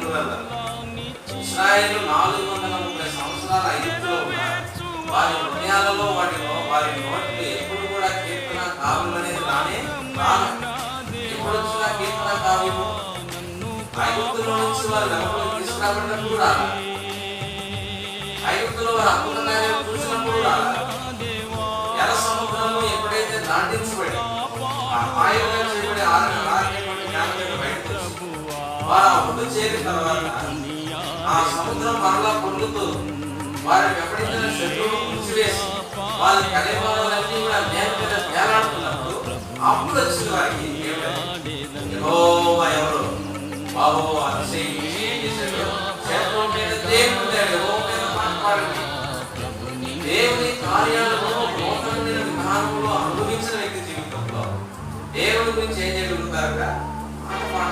పిల్లలు. ఇశ్రాయేలు 430 సంవత్సరాల ఐగుప్తులో ఉన్నారు. వారి హృదయాలలో వారి నోటిలో ఎప్పుడు కూడా కీర్తన కావ్యం అనేది రాను. ఎప్పుడు వచ్చిన కీర్తన కావ్యము ఐగుప్తులో నుంచి వారు వెనకలు తీసుకురాబడినప్పుడు రాలా, ఐగుప్తులో వారు అద్భుతంగా చూసినప్పుడు రాలా, ఎర్ర సముద్రము ఎప్పుడైతే దాటించబడి ఆ మాయగా చేయబడి ఆరటువంటి జ్ఞానం బయటకు వచ్చి వారు ఆ ఒడ్డు చేరిన తర్వాత ఆ సముద్రం మరలా పొందుతూ వారిని వెంబడించిన శత్రువును ముంచివేసి వాళ్ళ కలిమాలన్నీ కూడా నేల మీద వేలాడుతున్నప్పుడు అప్పుడు వచ్చిన వారికి యెహోవా ఎవరు, బాబో దేవుని కార్యాలను నూతనమైన విధానంలో అనుభవించిన వ్యక్తి జీవితంలో దేవుని గురించి ఏం చేయగలుగుతారట? మాట